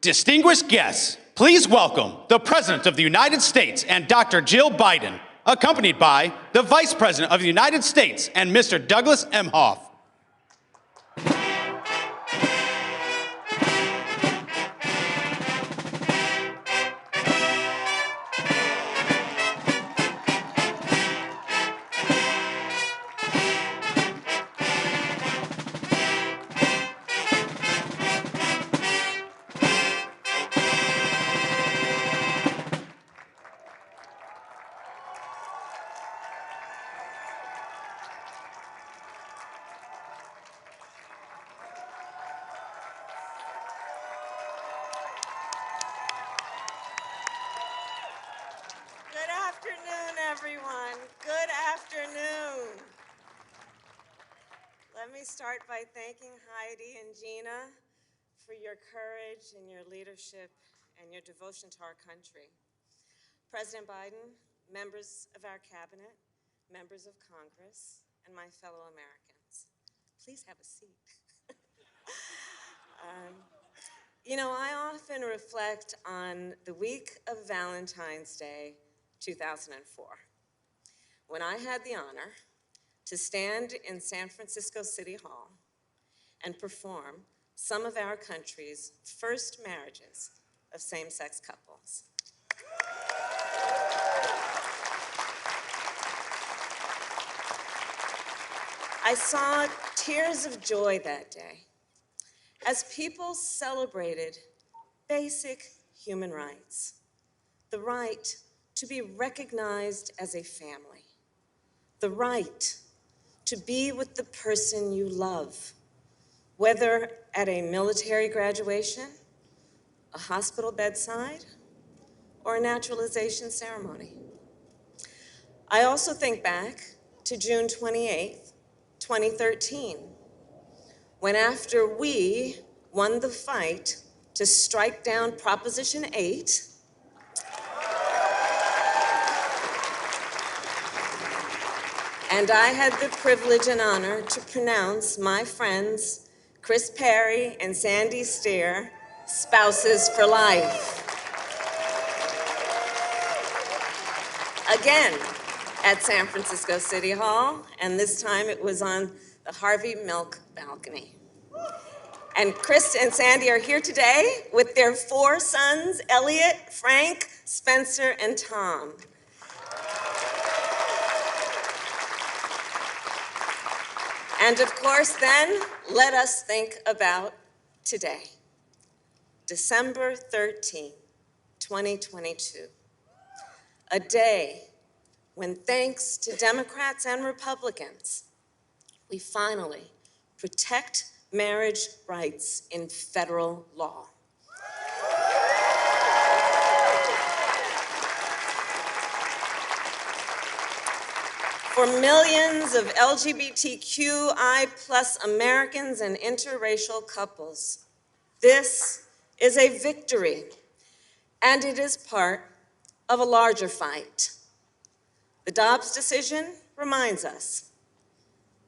Distinguished guests, please welcome the President of the United States and Dr. Jill Biden, accompanied by the Vice President of the United States and Mr. Douglas Emhoff. Everyone, good afternoon. Let me start by thanking Heidi and Gina for your courage and your leadership and your devotion to our country. President Biden, members of our cabinet, members of Congress, and my fellow Americans, please have a seat. You know, I often reflect on the week of Valentine's Day, 2004. When I had the honor to stand in San Francisco City Hall and perform some of our country's first marriages of same-sex couples. I saw tears of joy that day as people celebrated basic human rights, the right to be recognized as a family, the right to be with the person you love, whether at a military graduation, a hospital bedside, or a naturalization ceremony. I also think back to June 28th, 2013, when after we won the fight to strike down Proposition 8, and I had the privilege and honor to pronounce my friends, Chris Perry and Sandy Steer, spouses for life. Again, at San Francisco City Hall, and this time it was on the Harvey Milk balcony. And Chris and Sandy are here today with their 4 sons, Elliot, Frank, Spencer, and Tom. And of course, then, let us think about today, December 13, 2022, a day when, thanks to Democrats and Republicans, we finally protect marriage rights in federal law. For millions of LGBTQI+ Americans and interracial couples, this is a victory, and it is part of a larger fight. The Dobbs decision reminds us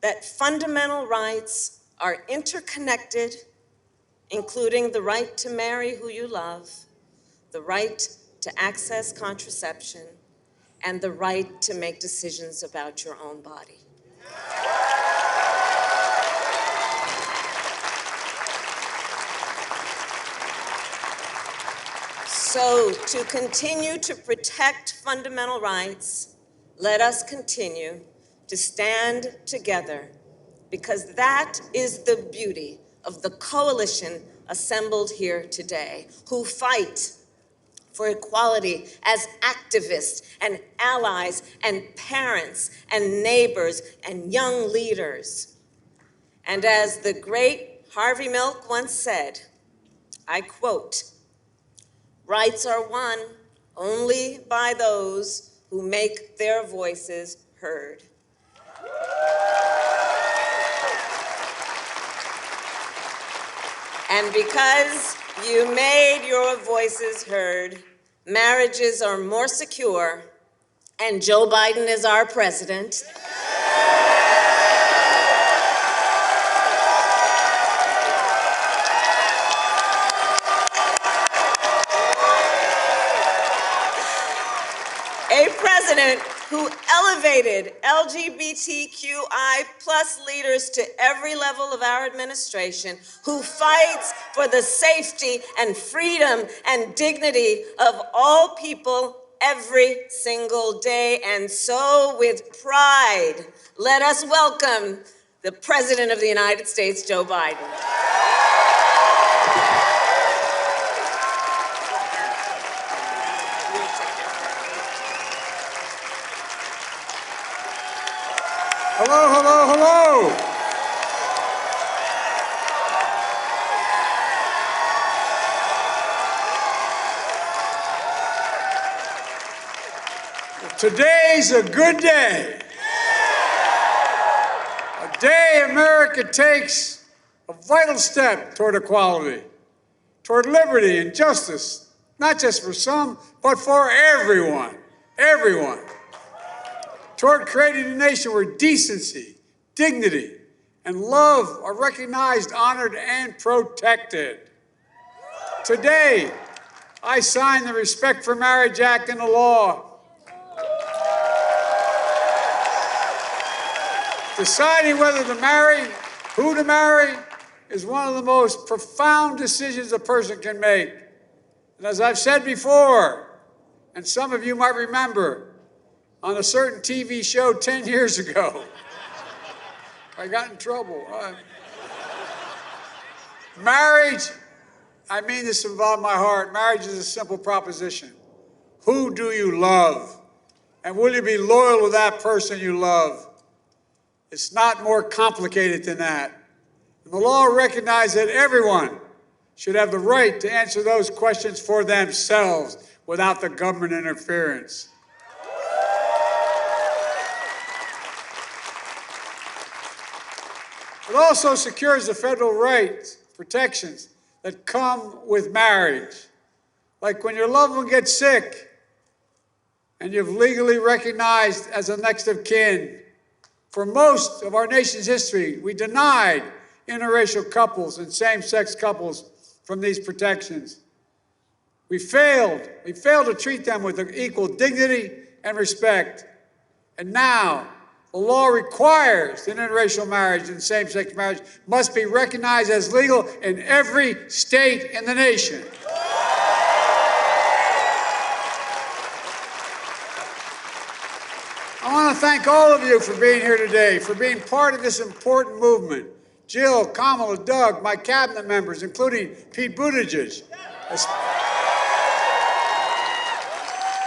that fundamental rights are interconnected, including the right to marry who you love, the right to access contraception, and the right to make decisions about your own body. So, to continue to protect fundamental rights, let us continue to stand together, because that is the beauty of the coalition assembled here today, who fight for equality as activists and allies and parents and neighbors and young leaders. And as the great Harvey Milk once said, I quote, "Rights are won only by those who make their voices heard." And because you made your voices heard, marriages are more secure, and Joe Biden is our president. president who elevated LGBTQI plus leaders to every level of our administration, who fights for the safety and freedom and dignity of all people every single day. And so, with pride, let us welcome the President of the United States, Joe Biden. Hello, hello, hello. Today's a good day. A day America takes a vital step toward equality, toward liberty and justice, not just for some, but for everyone, everyone. Toward creating a nation where decency, dignity, and love are recognized, honored, and protected. Today, I sign the Respect for Marriage Act into law. Deciding whether to marry, who to marry, is one of the most profound decisions a person can make. And as I've said before, and some of you might remember, on a certain TV show 10 years ago, I got in trouble. Marriage, I mean this with all my heart, marriage is a simple proposition. Who do you love? And will you be loyal to that person you love? It's not more complicated than that. And the law recognizes that everyone should have the right to answer those questions for themselves without the government interference. It also secures the federal rights, protections that come with marriage. Like when your loved one gets sick and you've legally recognized as a next of kin. For most of our nation's history, we denied interracial couples and same-sex couples from these protections. We failed to treat them with equal dignity and respect. And now, the law requires that interracial marriage and same-sex marriage must be recognized as legal in every state in the nation. I want to thank all of you for being here today, for being part of this important movement. Jill, Kamala, Doug, my cabinet members, including Pete Buttigieg.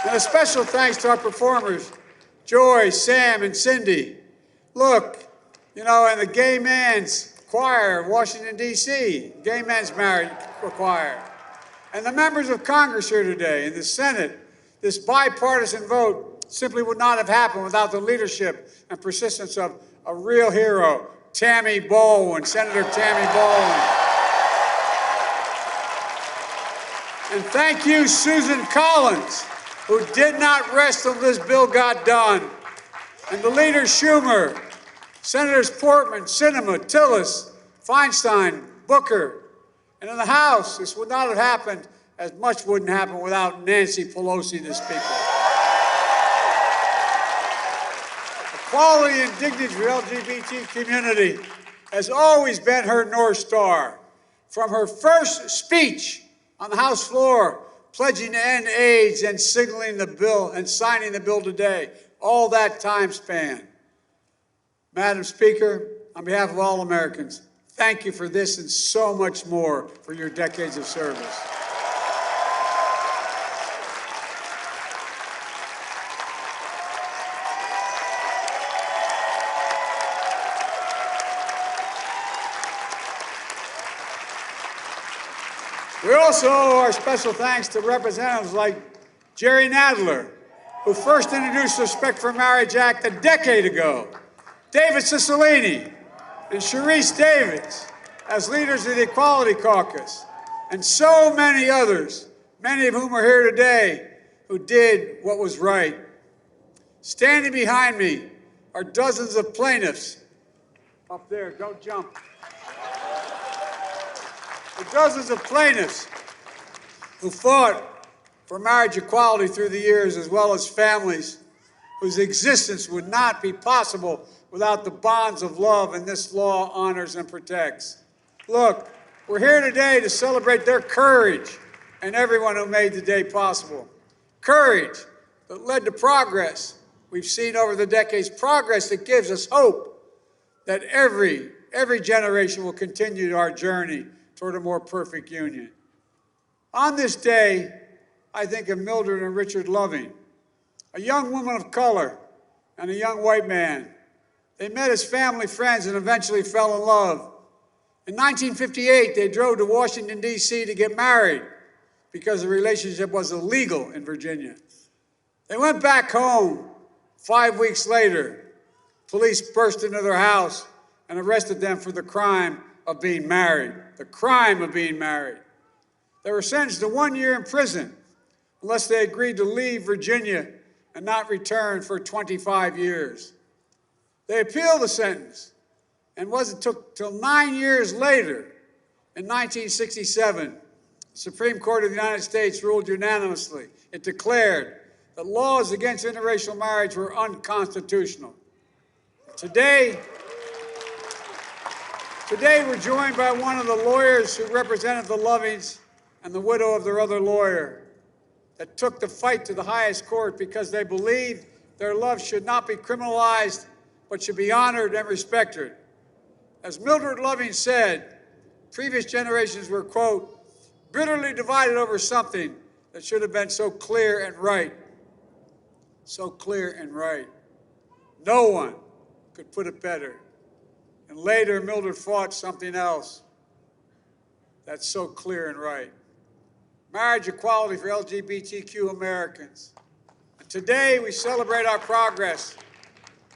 And a special thanks to our performers, Joy, Sam, and Cindy. Look, you know, and the Gay Men's Choir of Washington, D.C., Gay Men's Marriage Choir. And the members of Congress here today, in the Senate, this bipartisan vote simply would not have happened without the leadership and persistence of a real hero, Tammy Baldwin, Senator Tammy Baldwin. And thank you, Susan Collins, who did not rest until this bill got done. And the leader, Schumer, Senators Portman, Sinema, Tillis, Feinstein, Booker. And in the House, this would not have happened, as much wouldn't happen without Nancy Pelosi, the Speaker. Equality and dignity for the LGBT community has always been her North Star. From her first speech on the House floor, pledging to end AIDS and signaling the bill and signing the bill today, all that time span. Madam Speaker, on behalf of all Americans, thank you for this and so much more for your decades of service. We also owe our special thanks to representatives like Jerry Nadler, who first introduced the Respect for Marriage Act a decade ago, David Cicilline, and Sharice Davids as leaders of the Equality Caucus, and so many others, many of whom are here today, who did what was right. Standing behind me are dozens of plaintiffs. Up there, don't jump. The dozens of plaintiffs who fought for marriage equality through the years, as well as families whose existence would not be possible without the bonds of love and this law honors and protects. Look, we're here today to celebrate their courage and everyone who made the day possible. Courage that led to progress we've seen over the decades, progress that gives us hope that every generation will continue our journey toward a more perfect union. On this day, I think of Mildred and Richard Loving, a young woman of color and a young white man. They met as family friends and eventually fell in love. In 1958, they drove to Washington, D.C. to get married because the relationship was illegal in Virginia. They went back home. 5 weeks later, police burst into their house and arrested them for the crime of being married. The crime of being married. They were sentenced to 1 year in prison unless they agreed to leave Virginia and not return for 25 years. They appealed the sentence, and it took till 9 years later, in 1967, the Supreme Court of the United States ruled unanimously. It declared that laws against interracial marriage were unconstitutional. Today, we're joined by one of the lawyers who represented the Lovings and the widow of their other lawyer that took the fight to the highest court because they believed their love should not be criminalized, but should be honored and respected. As Mildred Loving said, previous generations were, quote, bitterly divided over something that should have been so clear and right. So clear and right. No one could put it better. And later, Mildred fought something else that's so clear and right. Marriage equality for LGBTQ Americans. And today, we celebrate our progress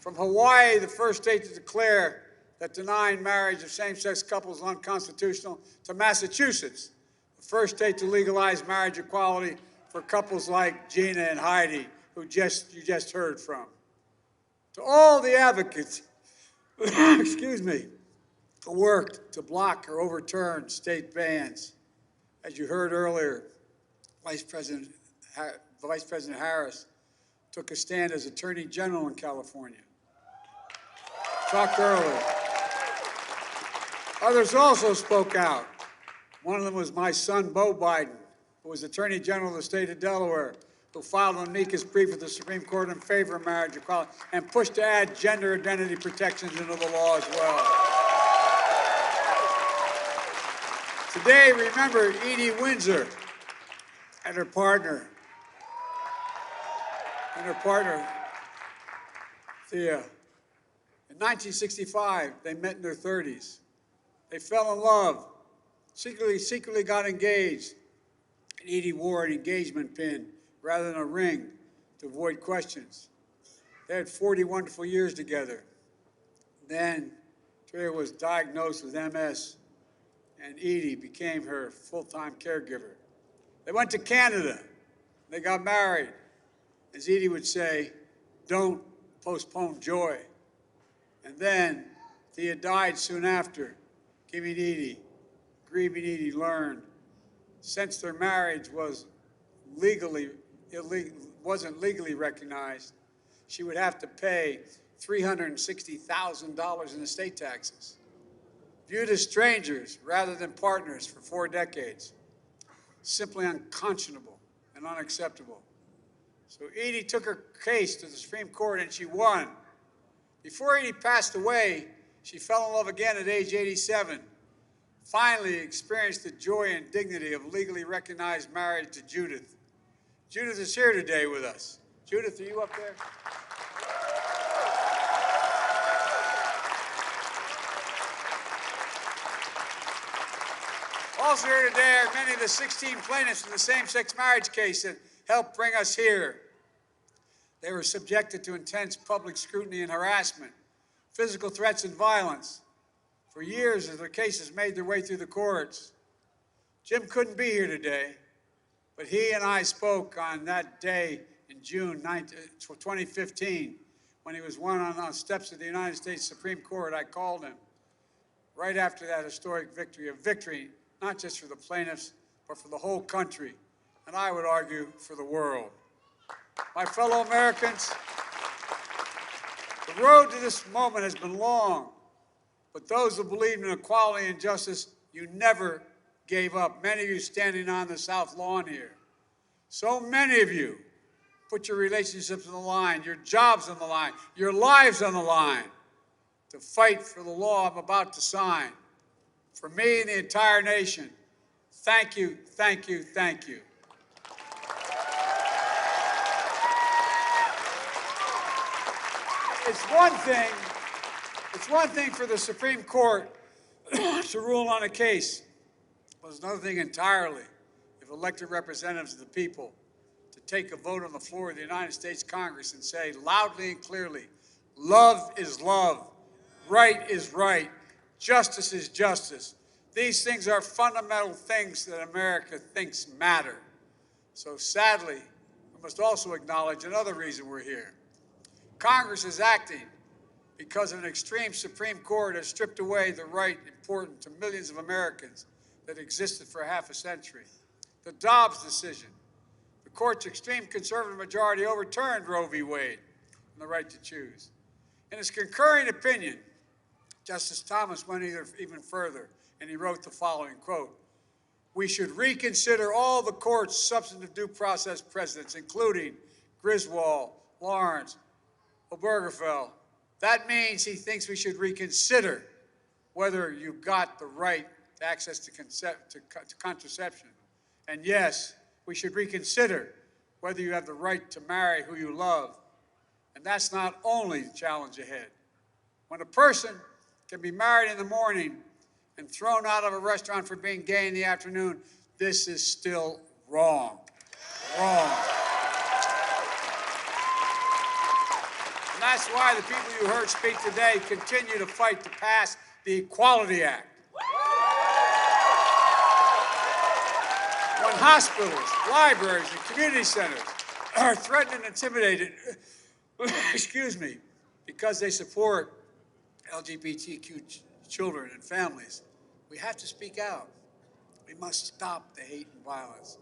from Hawaii, the first state to declare that denying marriage of same-sex couples is unconstitutional, to Massachusetts, the first state to legalize marriage equality for couples like Gina and Heidi, who you just heard from. To all the advocates, excuse me, who worked to block or overturn state bans. As you heard earlier, Vice President Harris took a stand as Attorney General in California. Talked earlier. Others also spoke out. One of them was my son, Beau Biden, who was Attorney General of the state of Delaware, who filed an amicus brief with the Supreme Court in favor of marriage equality and pushed to add gender identity protections into the law as well. Today, remember Edie Windsor and her partner, Thea. In 1965, they met in their 30s. They fell in love, secretly got engaged, and Edie wore an engagement pin rather than a ring to avoid questions. They had 40 wonderful years together. Then Thea was diagnosed with MS, and Edie became her full-time caregiver. They went to Canada. They got married. As Edie would say, don't postpone joy. And then Thea died soon after, grieving Edie learned, since their marriage wasn't legally recognized, she would have to pay $360,000 in estate taxes. Viewed as strangers rather than partners for 4 decades. Simply unconscionable and unacceptable. So Edie took her case to the Supreme Court and she won. Before Edie passed away, she fell in love again at age 87. Finally experienced the joy and dignity of legally recognized marriage to Judith. Judith is here today with us. Judith, are you up there? Also here today are many of the 16 plaintiffs in the same-sex marriage case that helped bring us here. They were subjected to intense public scrutiny and harassment, physical threats and violence for years as their cases made their way through the courts. Jim couldn't be here today, but he and I spoke on that day in June 2015 when he was on the steps of the United States Supreme Court. I called him right after that historic victory, a victory not just for the plaintiffs, but for the whole country, and I would argue for the world. My fellow Americans, The road to this moment has been long, but those who believe in equality and justice, you never gave up. Many of you standing on the South Lawn here, so many of you put your relationships on the line, your jobs on the line, your lives on the line to fight for the law I'm about to sign. For me and the entire nation, thank you, thank you, thank you. It's one thing for the Supreme Court to rule on a case, but it's another thing entirely if elected representatives of the people to take a vote on the floor of the United States Congress and say loudly and clearly, love is love, right is right, justice is justice. These things are fundamental things that America thinks matter. So sadly, we must also acknowledge another reason we're here. Congress is acting because an extreme Supreme Court has stripped away the right important to millions of Americans that existed for half a century. The Dobbs decision, the court's extreme conservative majority overturned Roe v. Wade and the right to choose. In his concurring opinion, Justice Thomas went even further, and he wrote the following, quote, "We should reconsider all the court's substantive due process precedents, including Griswold, Lawrence, Obergefell." That means he thinks we should reconsider whether you got the right to access to contraception. And yes, we should reconsider whether you have the right to marry who you love. And that's not only the challenge ahead. When a person can be married in the morning and thrown out of a restaurant for being gay in the afternoon, this is still wrong. Wrong. And that's why the people you heard speak today continue to fight to pass the Equality Act. When hospitals, libraries, and community centers are threatened and intimidated, excuse me, because they support LGBTQ children and families, we have to speak out. We must stop the hate and violence,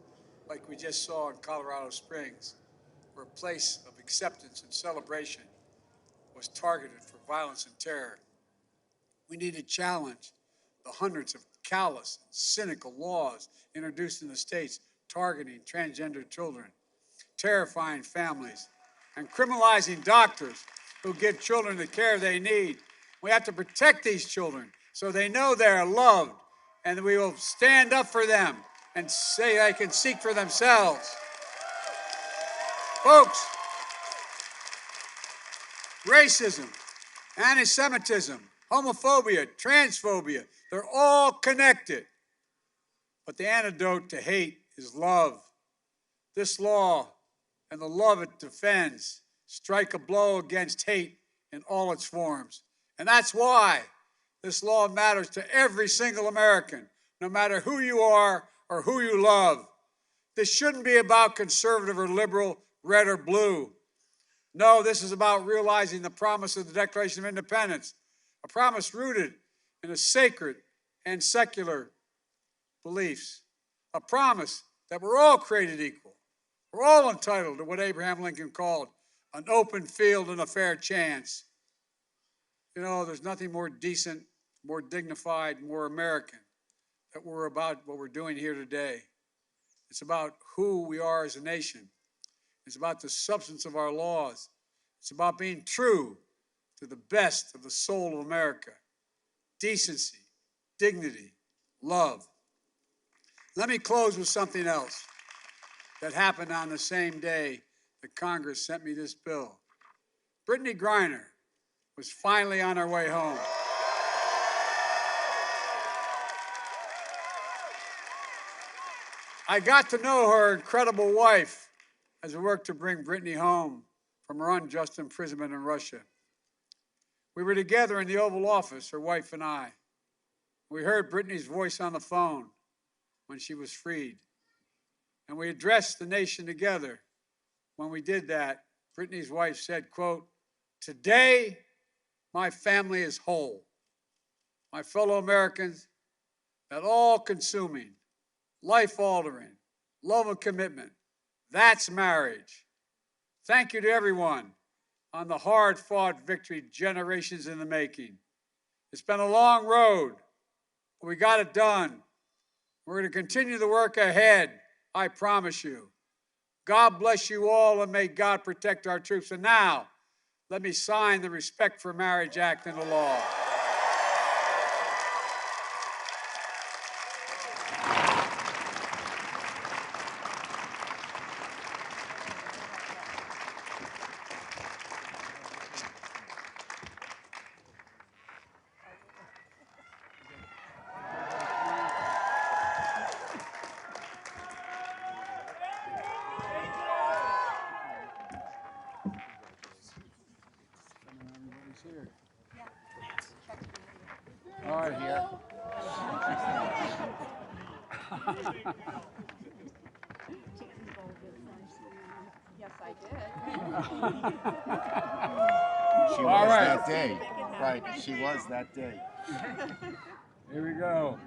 like we just saw in Colorado Springs, where a place of acceptance and celebration was targeted for violence and terror. We need to challenge the hundreds of callous and cynical laws introduced in the states targeting transgender children, terrifying families, and criminalizing doctors who give children the care they need. We have to protect these children so they know they're loved, and we will stand up for them and say they can seek for themselves. Folks, racism, anti-Semitism, homophobia, transphobia, they're all connected. But the antidote to hate is love. This law and the love it defends strike a blow against hate in all its forms. And that's why this law matters to every single American, no matter who you are or who you love. This shouldn't be about conservative or liberal, red or blue. No, this is about realizing the promise of the Declaration of Independence, a promise rooted in a sacred and secular beliefs, a promise that we're all created equal. We're all entitled to what Abraham Lincoln called an open field and a fair chance. You know, there's nothing more decent, more dignified, more American that we're about what we're doing here today. It's about who we are as a nation. It's about the substance of our laws. It's about being true to the best of the soul of America. Decency, dignity, love. Let me close with something else that happened on the same day that Congress sent me this bill. Brittany Griner was finally on her way home. I got to know her incredible wife as we worked to bring Brittany home from her unjust imprisonment in Russia. We were together in the Oval Office, her wife and I. We heard Brittany's voice on the phone when she was freed. And we addressed the nation together. When we did that, Brittany's wife said, quote, "Today, my family is whole. My fellow Americans, that all-consuming, life-altering, love and commitment, that's marriage. Thank you to everyone on the hard-fought victory generations in the making. It's been a long road, but we got it done. We're going to continue the work ahead, I promise you. God bless you all, and may God protect our troops. And now, let me sign the Respect for Marriage Act into law. All right, here. Yes, I did. She All was right. that day. Right, she was that day. Here we go.